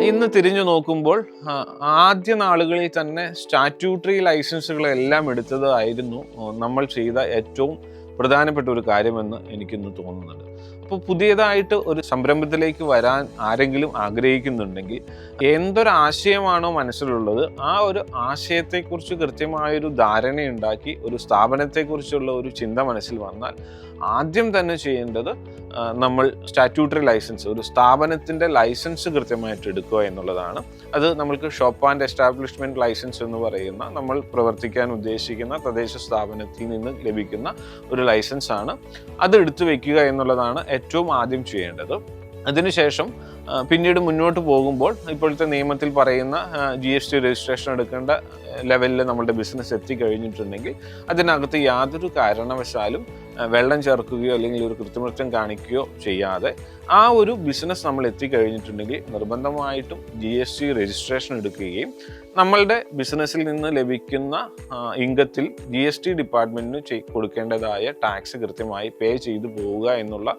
ഇന്ന് തിരിഞ്ഞു നോക്കുമ്പോൾ ആദ്യ നാളുകളിൽ തന്നെ സ്റ്റാറ്റ്യൂട്ടറി ലൈസൻസുകളെല്ലാം എടുത്തതായിരുന്നു നമ്മൾ ചെയ്ത ഏറ്റവും പ്രധാനപ്പെട്ട ഒരു കാര്യമെന്ന് എനിക്കിന്ന് തോന്നുന്നുണ്ട്. അപ്പോൾ പുതിയതായിട്ട് ഒരു സംരംഭത്തിലേക്ക് വരാൻ ആരെങ്കിലും ആഗ്രഹിക്കുന്നുണ്ടെങ്കിൽ എന്തൊരാശയമാണോ മനസ്സിലുള്ളത് ആ ഒരു ആശയത്തെക്കുറിച്ച് കൃത്യമായൊരു ധാരണയുണ്ടാക്കി ഒരു സ്ഥാപനത്തെക്കുറിച്ചുള്ള ഒരു ചിന്ത മനസ്സിൽ വന്നാൽ ആദ്യം തന്നെ ചെയ്യേണ്ടത് നമ്മൾ സ്റ്റാറ്റ്യൂട്ടറി ലൈസൻസ്, ഒരു സ്ഥാപനത്തിൻ്റെ ലൈസൻസ് കൃത്യമായിട്ട് എടുക്കുക എന്നുള്ളതാണ്. അത് നമ്മൾക്ക് ഷോപ്പ് ആൻഡ് എസ്റ്റാബ്ലിഷ്മെൻറ്റ് ലൈസൻസ് എന്ന് പറയുന്ന നമ്മൾ പ്രവർത്തിക്കാൻ ഉദ്ദേശിക്കുന്ന തദ്ദേശ സ്ഥാപനത്തിൽ നിന്ന് ലഭിക്കുന്ന ഒരു ലൈസൻസാണ്. അത് എടുത്തു വയ്ക്കുക എന്നുള്ളതാണ് ഏറ്റവും ആദ്യം ചെയ്യേണ്ടത്. അതിനുശേഷം പിന്നീട് മുന്നോട്ട് പോകുമ്പോൾ ഇപ്പോഴത്തെ നിയമത്തിൽ പറയുന്ന GST രജിസ്ട്രേഷൻ എടുക്കേണ്ട ലെവലിൽ നമ്മളുടെ ബിസിനസ് എത്തിക്കഴിഞ്ഞിട്ടുണ്ടെങ്കിൽ അതിനകത്ത് യാതൊരു കാരണവശാലും വെള്ളം ചേർക്കുകയോ അല്ലെങ്കിൽ ഒരു കൃത്രിമത്വം കാണിക്കുകയോ ചെയ്യാതെ ആ ഒരു ബിസിനസ് നമ്മൾ എത്തിക്കഴിഞ്ഞിട്ടുണ്ടെങ്കിൽ നിർബന്ധമായിട്ടും GST രജിസ്ട്രേഷൻ എടുക്കുകയും നമ്മളുടെ ബിസിനസ്സിൽ നിന്ന് ലഭിക്കുന്ന ഇൻകത്തിൽ GST ഡിപ്പാർട്ട്മെൻറ്റിന് കൊടുക്കേണ്ടതായ ടാക്സ് കൃത്യമായി പേ ചെയ്തു പോവുക എന്നുള്ള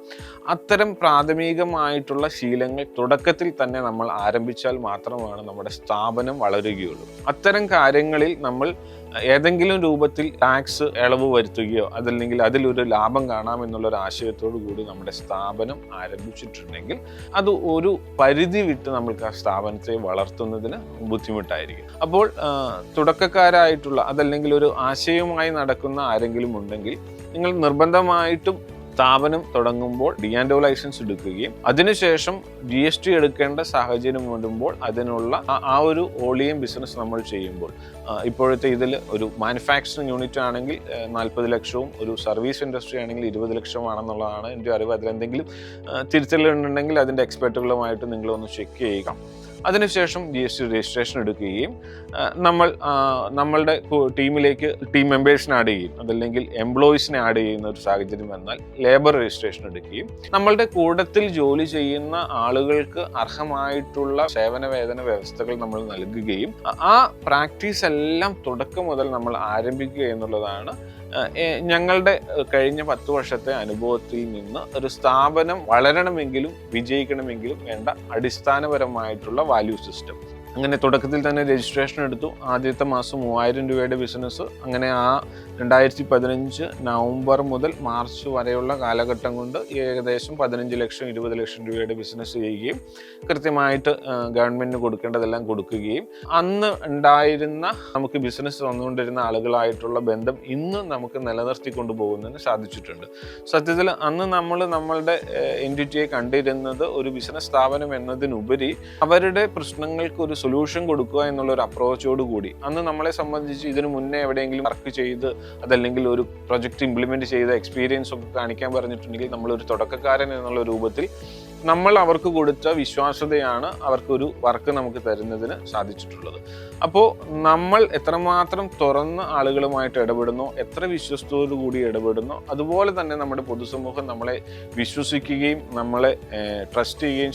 അത്തരം പ്രാഥമികമായിട്ടുള്ള ശീലങ്ങൾ തുടക്കത്തിൽ തന്നെ നമ്മൾ ആരംഭിച്ചാൽ മാത്രമാണ് നമ്മുടെ സ്ഥാപനം വളരുകയുള്ളൂ. അത്തരം കാര്യങ്ങളിൽ നമ്മൾ ഏതെങ്കിലും രൂപത്തിൽ ടാക്സ് ഇളവ് വരുത്തുകയോ അതല്ലെങ്കിൽ അതിലൊരു ലാഭം കാണാമെന്നുള്ളൊരു ആശയത്തോടു കൂടി നമ്മുടെ സ്ഥാപനം ആരംഭിച്ചിട്ടുണ്ടെങ്കിൽ അത് ഒരു പരിധി വിട്ട് നമ്മൾക്ക് ആ സ്ഥാപനത്തെ വളർത്തുന്നതിന് ബുദ്ധിമുട്ടായിരിക്കും. അപ്പോൾ തുടക്കക്കാരായിട്ടുള്ള അതല്ലെങ്കിൽ ഒരു ആശയവുമായി നടക്കുന്ന ആരെങ്കിലും ഉണ്ടെങ്കിൽ നിങ്ങൾ നിർബന്ധമായിട്ടും സ്ഥാപനം തുടങ്ങുമ്പോൾ D&O ലൈസൻസ് എടുക്കുകയും അതിനുശേഷം GST എടുക്കേണ്ട സാഹചര്യം വരുമ്പോൾ അതിനുള്ള ആ ഒരു ഓളിയം ബിസിനസ് നമ്മൾ ചെയ്യുമ്പോൾ ഇപ്പോഴത്തെ ഇതിൽ ഒരു മാനുഫാക്ചറിങ് യൂണിറ്റ് ആണെങ്കിൽ 40 ലക്ഷവും ഒരു സർവീസ് ഇൻഡസ്ട്രി ആണെങ്കിൽ 20 ലക്ഷമാണെന്നുള്ളതാണ് എൻ്റെ അറിവ്. അതിലെന്തെങ്കിലും തിരുത്തലുണ്ടെങ്കിൽ അതിൻ്റെ എക്സ്പെർട്ടുകളുമായിട്ട് നിങ്ങളൊന്ന് ചെക്ക് ചെയ്യുക. അതിനുശേഷം GST രജിസ്ട്രേഷൻ എടുക്കുകയും നമ്മളുടെ ടീമിലേക്ക് ടീം മെമ്പേഴ്സിനെ ആഡ് ചെയ്യും അതല്ലെങ്കിൽ എംപ്ലോയീസിനെ ആഡ് ചെയ്യുന്ന ഒരു സാഹചര്യം വന്നാൽ ലേബർ രജിസ്ട്രേഷൻ എടുക്കുകയും നമ്മളുടെ കൂട്ടത്തിൽ ജോലി ചെയ്യുന്ന ആളുകൾക്ക് അർഹമായിട്ടുള്ള സേവന വേതന വ്യവസ്ഥകൾ നമ്മൾ നൽകുകയും ആ പ്രാക്ടീസ് എല്ലാം തുടക്കം മുതൽ നമ്മൾ ആരംഭിക്കുക എന്നുള്ളതാണ് ഞങ്ങളുടെ കഴിഞ്ഞ 10 വർഷത്തെ അനുഭവത്തിൽ നിന്ന് ഒരു സ്ഥാപനം വളരണമെങ്കിലും വിജയിക്കണമെങ്കിലും വേണ്ട അടിസ്ഥാനപരമായിട്ടുള്ള വാല്യൂ സിസ്റ്റം. അങ്ങനെ തുടക്കത്തിൽ തന്നെ രജിസ്ട്രേഷൻ എടുത്തു. ആദ്യത്തെ മാസം 3000 രൂപയുടെ ബിസിനസ്. അങ്ങനെ ആ 2015 നവംബർ മുതൽ മാർച്ച് വരെയുള്ള കാലഘട്ടം കൊണ്ട് ഏകദേശം 15 ലക്ഷം 20 ലക്ഷം രൂപയുടെ ബിസിനസ് ചെയ്യുകയും കൃത്യമായിട്ട് ഗവൺമെൻറ്റിന് കൊടുക്കേണ്ടതെല്ലാം കൊടുക്കുകയും അന്ന് ഉണ്ടായിരുന്ന നമുക്ക് ബിസിനസ് വന്നുകൊണ്ടിരുന്ന ആളുകളായിട്ടുള്ള ബന്ധം ഇന്ന് നമുക്ക് നിലനിർത്തിക്കൊണ്ടു പോകുന്നതിന് സാധിച്ചിട്ടുണ്ട്. സത്യത്തിൽ അന്ന് നമ്മളുടെ എൻറ്റിറ്റിയെ കണ്ടിരുന്നത് ഒരു ബിസിനസ് സ്ഥാപനം എന്നതിനുപരി അവരുടെ പ്രശ്നങ്ങൾക്ക് ഒരു സൊല്യൂഷൻ കൊടുക്കുക എന്നുള്ളൊരു അപ്രോച്ചോട് കൂടി അന്ന് നമ്മളെ സംബന്ധിച്ച് ഇതിനു മുന്നേ എവിടെയെങ്കിലും വർക്ക് ചെയ്ത് അതല്ലെങ്കിൽ ഒരു പ്രൊജക്റ്റ് ഇംപ്ലിമെന്റ് ചെയ്ത എക്സ്പീരിയൻസ് ഒക്കെ കാണിക്കാൻ പറഞ്ഞിട്ടുണ്ടെങ്കിൽ നമ്മളൊരു തുടക്കക്കാരൻ എന്നുള്ള രൂപത്തിൽ നമ്മൾ അവർക്ക് കൊടുത്ത വിശ്വാസ്യതയാണ് അവർക്കൊരു വർക്ക് നമുക്ക് തരുന്നതിന് സാധിച്ചിട്ടുള്ളത്. അപ്പോൾ നമ്മൾ എത്രമാത്രം തുറന്ന ആളുകളുമായിട്ട് ഇടപെടുന്നോ, എത്ര വിശ്വസ്തയോടു കൂടി ഇടപെടുന്നോ, അതുപോലെ തന്നെ നമ്മുടെ പൊതുസമൂഹം നമ്മളെ വിശ്വസിക്കുകയും നമ്മളെ ട്രസ്റ്റ് ചെയ്യുകയും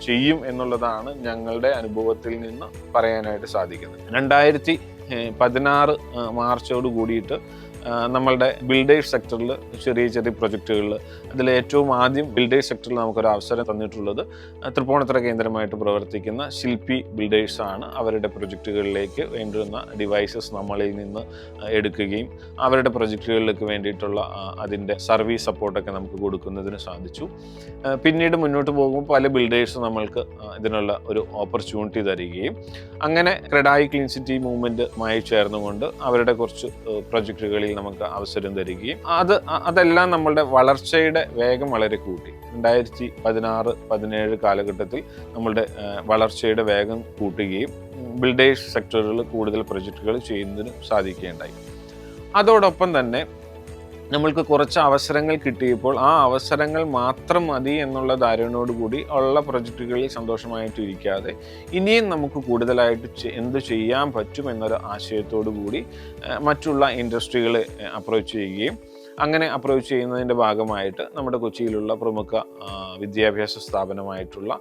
ചെയ്യും എന്നുള്ളതാണ് ഞങ്ങളുടെ അനുഭവത്തിൽ നിന്ന് പറയാനായിട്ട് സാധിക്കുന്നത്. 2016 മാർച്ചോട് കൂടിയിട്ട് നമ്മളുടെ ബിൽഡേഴ്സ് സെക്ടറിൽ ചെറിയ പ്രൊജക്റ്റുകളിൽ അതിലേറ്റവും ആദ്യം ബിൽഡേഴ്സ് സെക്ടറിൽ നമുക്കൊരു അവസരം തന്നിട്ടുള്ളത് തൃപ്പൂണിത്തുറ കേന്ദ്രമായിട്ട് പ്രവർത്തിക്കുന്ന ശില്പി ബിൽഡേഴ്സാണ്. അവരുടെ പ്രൊജക്റ്റുകളിലേക്ക് വേണ്ടുന്ന ഡിവൈസസ് നമ്മളിൽ നിന്ന് എടുക്കുകയും അവരുടെ പ്രൊജക്റ്റുകളിലേക്ക് വേണ്ടിയിട്ടുള്ള അതിൻ്റെ സർവീസ് സപ്പോർട്ടൊക്കെ നമുക്ക് കൊടുക്കുന്നതിന് സാധിച്ചു. പിന്നീട് മുന്നോട്ട് പോകുമ്പോൾ പല ബിൽഡേഴ്സ് നമ്മൾക്ക് ഇതിനുള്ള ഒരു ഓപ്പർച്യൂണിറ്റി തരികയും അങ്ങനെ ക്രെഡായി ക്ലീൻ സിറ്റി മൂവ്മെൻറ്റുമായി ചേർന്നുകൊണ്ട് അവരുടെ കുറച്ച് പ്രൊജക്റ്റുകളിൽ നമുക്ക് അവസരം തരികയും അതെല്ലാം നമ്മളുടെ വളർച്ചയുടെ വേഗം വളരെ കൂട്ടി. 2016-17 കാലഘട്ടത്തിൽ നമ്മളുടെ വളർച്ചയുടെ വേഗം കൂട്ടുകയും ബിൽഡേഴ്സ് സെക്ടറുകളിൽ കൂടുതൽ പ്രൊജക്റ്റുകൾ ചെയ്യുന്നതിന് സാധിക്കുകയുണ്ടായി. അതോടൊപ്പം തന്നെ നമ്മൾക്ക് കുറച്ച് അവസരങ്ങൾ കിട്ടിയപ്പോൾ ആ അവസരങ്ങൾ മാത്രം മതി എന്നുള്ള ധാരണയോടുകൂടി ഉള്ള പ്രൊജക്റ്റുകളിൽ സന്തോഷമായിട്ട് ഇരിക്കാതെ ഇനിയും നമുക്ക് കൂടുതലായിട്ട് എന്ത് ചെയ്യാൻ പറ്റും എന്നൊരു ആശയത്തോടു കൂടി മറ്റുള്ള ഇൻഡസ്ട്രികളെ അപ്രോച്ച് ചെയ്യുകയും അങ്ങനെ അപ്രോച്ച് ചെയ്യുന്നതിൻ്റെ ഭാഗമായിട്ട് നമ്മുടെ കൊച്ചിയിലുള്ള പ്രമുഖ വിദ്യാഭ്യാസ സ്ഥാപനമായിട്ടുള്ള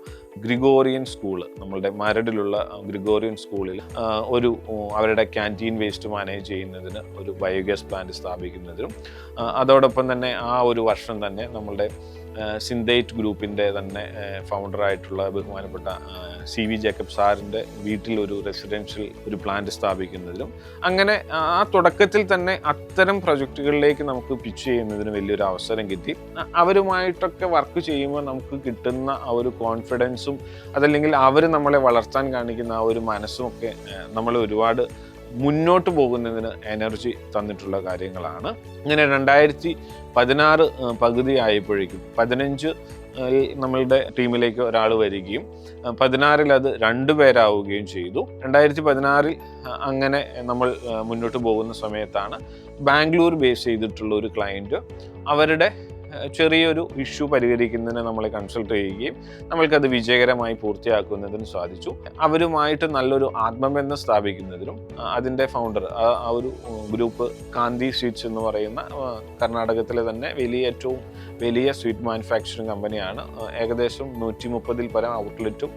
ഗ്രിഗോറിയൻ സ്കൂള്, നമ്മളുടെ മരടിലുള്ള ഗ്രിഗോറിയൻ സ്കൂളിൽ അവരുടെ ക്യാൻറ്റീൻ വേസ്റ്റ് മാനേജ് ചെയ്യുന്നതിന് ഒരു ബയോഗ്യാസ് പ്ലാന്റ് സ്ഥാപിക്കുന്നതിനും അതോടൊപ്പം തന്നെ ആ ഒരു വർഷം തന്നെ നമ്മളുടെ സിന്തേറ്റ് ഗ്രൂപ്പിൻ്റെ തന്നെ ഫൗണ്ടറായിട്ടുള്ള ബഹുമാനപ്പെട്ട CV ജേക്കബ് സാറിൻ്റെ വീട്ടിൽ ഒരു റെസിഡൻഷ്യൽ ഒരു പ്ലാന്റ് സ്ഥാപിക്കുന്നതിലും അങ്ങനെ ആ തുടക്കത്തിൽ തന്നെ അത്തരം പ്രൊജക്റ്റുകളിലേക്ക് നമുക്ക് പിച്ച് ചെയ്യുന്നതിന് വലിയൊരു അവസരം കിട്ടി. അവരുമായിട്ടൊക്കെ വർക്ക് ചെയ്യുമ്പോൾ നമുക്ക് കിട്ടുന്ന ആ ഒരു കോൺഫിഡൻസും അതല്ലെങ്കിൽ അവർ നമ്മളെ വളർത്താൻ കാണിക്കുന്ന ആ ഒരു മനസ്സും ഒക്കെ നമ്മളെ ഒരുപാട് മുന്നോട്ട് പോകുന്നതിന് എനർജി തന്നിട്ടുള്ള കാര്യങ്ങളാണ്. ഇങ്ങനെ 2016 പകുതി ആയപ്പോഴേക്കും 15 നമ്മളുടെ ടീമിലേക്ക് ഒരാൾ വരികയും 16 അത് 2 പേരാവുകയും ചെയ്തു. 2016 അങ്ങനെ നമ്മൾ മുന്നോട്ട് പോകുന്ന സമയത്താണ് ബാംഗ്ലൂർ ബേസ് ചെയ്തിട്ടുള്ള ഒരു ക്ലയൻറ്റ് അവരുടെ ചെറിയൊരു ഇഷ്യൂ പരിഹരിക്കുന്നതിന് നമ്മളെ കൺസൾട്ട് ചെയ്യുകയും നമ്മൾക്കത് വിജയകരമായി പൂർത്തിയാക്കുന്നതിന് സാധിച്ചു. അവരുമായിട്ട് നല്ലൊരു ആത്മബന്ധം സ്ഥാപിക്കുന്നതിനും അതിൻ്റെ ഫൗണ്ടർ ആ ഒരു ഗ്രൂപ്പ് കാന്തി സ്വീറ്റ്സ് എന്ന് പറയുന്ന കർണാടകത്തിലെ തന്നെ ഏറ്റവും വലിയ സ്വീറ്റ് മാനുഫാക്ചറിങ് കമ്പനിയാണ്. ഏകദേശം 130-ൽ പരം ഔട്ട്ലെറ്റും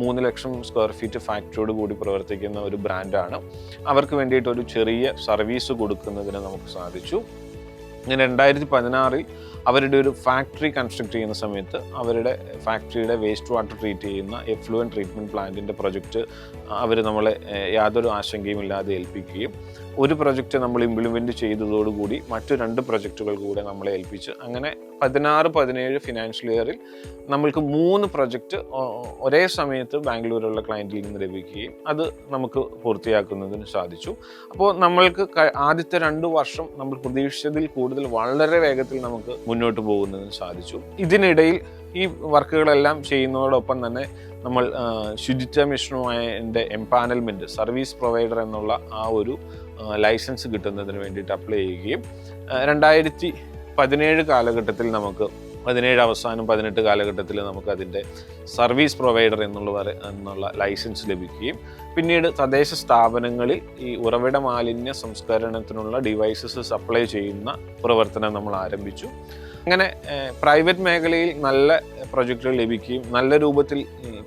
3 ലക്ഷം സ്ക്വയർ ഫീറ്റ് ഫാക്ടറിയോട് കൂടി പ്രവർത്തിക്കുന്ന ഒരു ബ്രാൻഡാണ്. അവർക്ക് വേണ്ടിയിട്ട് ഒരു ചെറിയ സർവീസ് കൊടുക്കുന്നതിന് നമുക്ക് സാധിച്ചു. ഇങ്ങനെ 2016 അവരുടെ ഒരു ഫാക്ടറി കൺസ്ട്രക്ട് ചെയ്യുന്ന സമയത്ത് അവരുടെ ഫാക്ടറിയുടെ വേസ്റ്റ് വാട്ടർ ട്രീറ്റ് ചെയ്യുന്ന എഫ്ലുവൻറ്റ് ട്രീറ്റ്മെൻറ്റ് പ്ലാന്റിൻ്റെ പ്രൊജക്റ്റ് അവർ നമ്മളെ യാതൊരു ആശങ്കയും ഇല്ലാതെ ഏൽപ്പിക്കുകയും ഒരു പ്രൊജക്റ്റ് നമ്മൾ ഇംപ്ലിമെൻറ്റ് ചെയ്തതോടുകൂടി മറ്റു 2 പ്രൊജക്റ്റുകൾ കൂടെ നമ്മളെ ഏൽപ്പിച്ച് അങ്ങനെ 16-17 ഫിനാൻഷ്യൽ ഇയറിൽ നമ്മൾക്ക് 3 പ്രൊജക്റ്റ് ഒരേ സമയത്ത് ബാംഗ്ലൂരിലുള്ള ക്ലയൻറ്റിൽ നിന്ന് ലഭിക്കുകയും അത് നമുക്ക് പൂർത്തിയാക്കുന്നതിന് സാധിച്ചു. അപ്പോൾ നമ്മൾക്ക് ആദ്യത്തെ 2 വർഷം നമ്മൾ പ്രതീക്ഷിച്ചതിൽ കൂടുതൽ വളരെ വേഗത്തിൽ നമുക്ക് മുന്നോട്ട് പോകുന്നതിന് സാധിച്ചു. ഇതിനിടയിൽ ഈ വർക്കുകളെല്ലാം ചെയ്യുന്നതോടൊപ്പം തന്നെ നമ്മൾ ശുചിത്വ മിഷനുമായ എംപാനൽമെൻറ്റ് സർവീസ് പ്രൊവൈഡർ എന്നുള്ള ആ ഒരു ലൈസൻസ് കിട്ടുന്നതിന് വേണ്ടിയിട്ട് അപ്ലൈ ചെയ്യുകയും 2017 കാലഘട്ടത്തിൽ നമുക്ക് 17 അവസാനം 18 കാലഘട്ടത്തിൽ നമുക്ക് അതിൻ്റെ സർവീസ് പ്രൊവൈഡർ എന്നുള്ള ലൈസൻസ് ലഭിക്കുകയും പിന്നീട് തദ്ദേശ സ്ഥാപനങ്ങളിൽ ഈ ഉറവിട മാലിന്യ സംസ്കരണത്തിനുള്ള ഡിവൈസസ് സപ്ലൈ ചെയ്യുന്ന പ്രവർത്തനം നമ്മൾ ആരംഭിച്ചു. അങ്ങനെ പ്രൈവറ്റ് മേഖലയിൽ നല്ല പ്രൊജക്റ്റുകൾ ലഭിക്കുകയും നല്ല രൂപത്തിൽ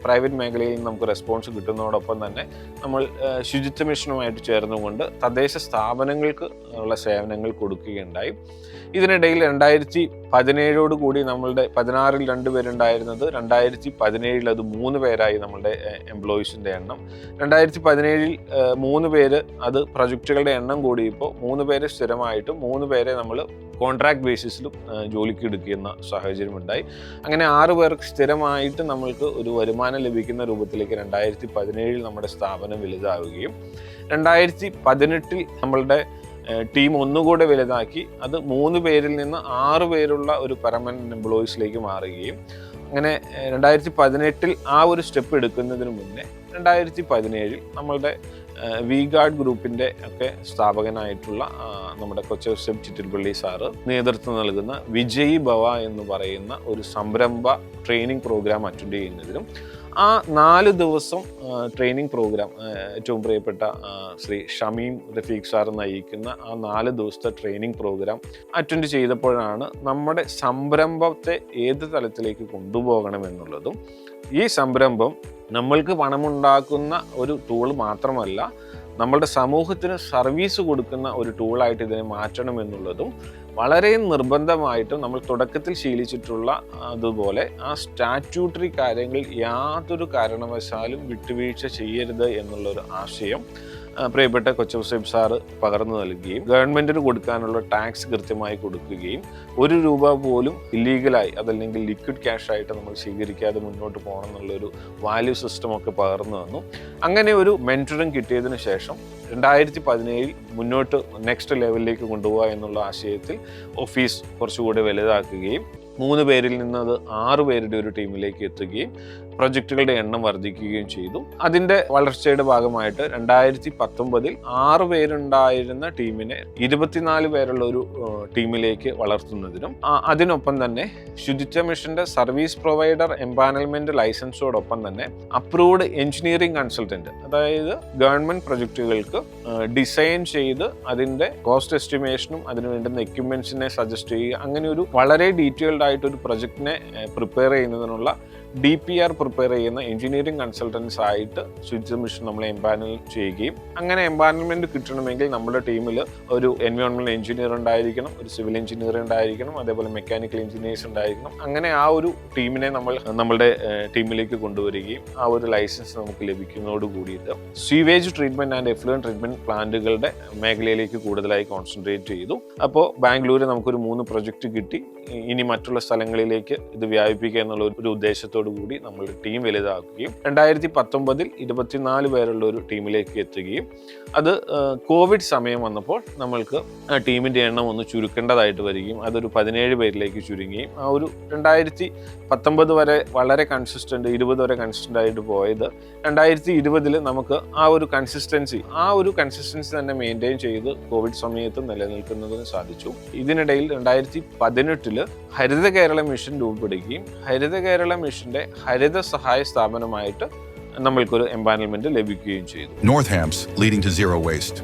പ്രൈവറ്റ് മേഖലയിൽ നമുക്ക് റെസ്പോൺസ് കിട്ടുന്നതോടൊപ്പം തന്നെ നമ്മൾ ശുചിത്വ മിഷനുമായിട്ട് ചേർന്നുകൊണ്ട് തദ്ദേശ സ്ഥാപനങ്ങൾക്ക് ഉള്ള സേവനങ്ങൾ കൊടുക്കുകയുണ്ടായി. ഇതിനിടയിൽ 2017 കൂടി നമ്മളുടെ 16-ൽ 2 പേരുണ്ടായിരുന്നത് 2017 അത് 3 പേരായി നമ്മളുടെ എംപ്ലോയീസിൻ്റെ എണ്ണം. 2017 3 പേര് അത് പ്രൊജക്റ്റുകളുടെ എണ്ണം കൂടിയപ്പോൾ 3 പേരെ സ്ഥിരമായിട്ടും 3 പേരെ നമ്മൾ കോൺട്രാക്ട് ബേസിസിലും ജോലിക്ക് എടുക്കുന്ന സാഹചര്യമുണ്ടായി. അങ്ങനെ 6 പേർക്ക് സ്ഥിരമായിട്ട് നമ്മൾക്ക് ഒരു വരുമാനം ലഭിക്കുന്ന രൂപത്തിലേക്ക് 2017 നമ്മുടെ സ്ഥാപനം വലുതാവുകയും 2018 നമ്മളുടെ ടീം ഒന്നുകൂടെ വലുതാക്കി അത് 3 പേരിൽ നിന്ന് 6 പേരുള്ള ഒരു പെർമനന്റ് എംപ്ലോയീസിലേക്ക് മാറുകയും അങ്ങനെ 2018 ആ ഒരു സ്റ്റെപ്പ് എടുക്കുന്നതിന് മുന്നേ 2017 നമ്മളുടെ വി-ഗാർഡ് ഗ്രൂപ്പിൻ്റെ ഒക്കെ സ്ഥാപകനായിട്ടുള്ള നമ്മുടെ കൊച്ചൗസേപ്പ് ചിറ്റിൽപ്പള്ളി സാറ് നേതൃത്വം നൽകുന്ന വിജയ് ഭവ എന്ന് പറയുന്ന ഒരു സംരംഭ ട്രെയിനിങ് പ്രോഗ്രാം അറ്റൻഡ് ചെയ്യുന്നതിനും ആ 4 ദിവസം ട്രെയിനിങ് പ്രോഗ്രാം ഏറ്റവും പ്രിയപ്പെട്ട ശ്രീ ഷമീം റഫീഖ് സാർ നയിക്കുന്ന ആ 4 ദിവസത്തെ ട്രെയിനിങ് പ്രോഗ്രാം അറ്റൻഡ് ചെയ്തപ്പോഴാണ് നമ്മുടെ സംരംഭത്തെ ഏത് തലത്തിലേക്ക് കൊണ്ടുപോകണമെന്നുള്ളതും ഈ സംരംഭം നമ്മൾക്ക് പണമുണ്ടാക്കുന്ന ഒരു ടൂൾ മാത്രമല്ല നമ്മളുടെ സമൂഹത്തിന് സർവീസ് കൊടുക്കുന്ന ഒരു ടൂളായിട്ട് ഇതിനെ മാറ്റണമെന്നുള്ളതും വളരെ നിർബന്ധമായിട്ടും നമ്മൾ തുടക്കത്തിൽ ശീലിച്ചിട്ടുള്ള അതുപോലെ ആ സ്റ്റാറ്റ്യൂട്ടറി കാര്യങ്ങൾ യാതൊരു കാരണവശാലും വിട്ടുവീഴ്ച ചെയ്യരുത് എന്നുള്ളൊരു ആശയം പ്രിയപ്പെട്ട കൊച്ചൗസേപ്പ് സാറ് പകർന്നു നൽകുകയും ഗവൺമെൻറ്റിന് കൊടുക്കാനുള്ള ടാക്സ് കൃത്യമായി കൊടുക്കുകയും 1 രൂപ പോലും ഇല്ലീഗലായി അതല്ലെങ്കിൽ ലിക്വിഡ് ക്യാഷായിട്ട് നമ്മൾ സ്വീകരിക്കാതെ മുന്നോട്ട് പോകണം എന്നുള്ളൊരു വാല്യൂ സിസ്റ്റമൊക്കെ പകർന്നു തന്നു. അങ്ങനെ ഒരു മെൻറ്ററിങ് കിട്ടിയതിന് ശേഷം 2017 മുന്നോട്ട് നെക്സ്റ്റ് ലെവലിലേക്ക് കൊണ്ടുപോകുക എന്നുള്ള ആശയത്തിൽ ഓഫീസ് കുറച്ചുകൂടി വലുതാക്കുകയും 3 പേരിൽ നിന്ന് അത് 6 പേരുടെ ഒരു ടീമിലേക്ക് എത്തുകയും പ്രൊജക്റ്റുകളുടെ എണ്ണം വർദ്ധിക്കുകയും ചെയ്തു. അതിൻ്റെ വളർച്ചയുടെ ഭാഗമായിട്ട് 2019 6 പേരുണ്ടായിരുന്ന ടീമിനെ 24 പേരുള്ള ഒരു ടീമിലേക്ക് വളർത്തുന്നതിനും അതിനൊപ്പം തന്നെ ശുചിത്വ മിഷന്റെ സർവീസ് പ്രൊവൈഡർ എംപാനൽമെന്റ് ലൈസൻസോടൊപ്പം തന്നെ അപ്രൂവ്ഡ് എഞ്ചിനീയറിംഗ് കൺസൾട്ടന്റ്, അതായത് ഗവൺമെന്റ് പ്രൊജക്റ്റുകൾക്ക് ഡിസൈൻ ചെയ്ത് അതിൻ്റെ കോസ്റ്റ് എസ്റ്റിമേഷനും അതിന് വേണ്ടുന്ന എക്യുപ്മെന്റ്സിനെ സജസ്റ്റ് ചെയ്യുക, അങ്ങനെ ഒരു വളരെ ഡീറ്റെയിൽഡ് ആയിട്ട് ഒരു പ്രൊജക്റ്റിനെ പ്രിപ്പയർ ചെയ്യുന്നതിനുള്ള DPR പ്രിപ്പയർ ചെയ്യുന്ന എഞ്ചിനീയറിംഗ് കൺസൾട്ടൻസ് ആയിട്ട് ശുചിത്വ മിഷൻ നമ്മളെ എംപാനൽ ചെയ്യുകയും അങ്ങനെ എംപാനൽമെന്റ് കിട്ടണമെങ്കിൽ നമ്മുടെ ടീമിൽ ഒരു എൻവയോൺമെന്റൽ എഞ്ചിനീയർ ഉണ്ടായിരിക്കണം, ഒരു സിവിൽ എഞ്ചിനീയർ ഉണ്ടായിരിക്കണം, അതേപോലെ മെക്കാനിക്കൽ എഞ്ചിനീയേഴ്സ് ഉണ്ടായിരിക്കണം. അങ്ങനെ ആ ഒരു ടീമിനെ നമ്മളുടെ ടീമിലേക്ക് കൊണ്ടുവരികയും ആ ഒരു ലൈസൻസ് നമുക്ക് ലഭിക്കുന്നതോട് കൂടിയിട്ട് sewage treatment and effluent treatment പ്ലാന്റുകളുടെ മേഖലയിലേക്ക് കൂടുതലായി കോൺസെൻട്രേറ്റ് ചെയ്തു. അപ്പോൾ ബാംഗ്ലൂരിൽ നമുക്കൊരു 3 പ്രൊജക്റ്റ് കിട്ടി. ഇനി മറ്റുള്ള സ്ഥലങ്ങളിലേക്ക് ഇത് വ്യാപിപ്പിക്കുക എന്നുള്ള ഒരു ഉദ്ദേശത്തോടു കൂടി നമ്മളുടെ ടീം വലുതാക്കുകയും 2019 24 പേരുള്ള ഒരു ടീമിലേക്ക് എത്തുകയും അത് കോവിഡ് സമയം വന്നപ്പോൾ നമ്മൾക്ക് ടീമിൻ്റെ എണ്ണം ഒന്ന് ചുരുക്കേണ്ടതായിട്ട് വരികയും അതൊരു 17 പേരിലേക്ക് ചുരുങ്ങുകയും ആ ഒരു 2019 വരെ വളരെ കൺസിസ്റ്റൻ്റ് 20 വരെ കൺസിസ്റ്റൻ്റ് ആയിട്ട് പോയത് 2020 നമുക്ക് ആ ഒരു കൺസിസ്റ്റൻസി തന്നെ മെയിൻറ്റെയിൻ ചെയ്ത് കോവിഡ് സമയത്ത് നിലനിൽക്കുന്നതിന് സാധിച്ചു. ഇതിനിടയിൽ 2018 ഹരിത കേരള മിഷൻ രൂപപ്പെടുകയും ഹരിത കേരള മിഷന്റെ ഹരിത സഹായ സ്ഥാപനമായിട്ട് നമ്മൾക്കൊരു എംപാനൽമെന്റ് ലഭിക്കുകയും ചെയ്തു. Northam's leading to zero waste.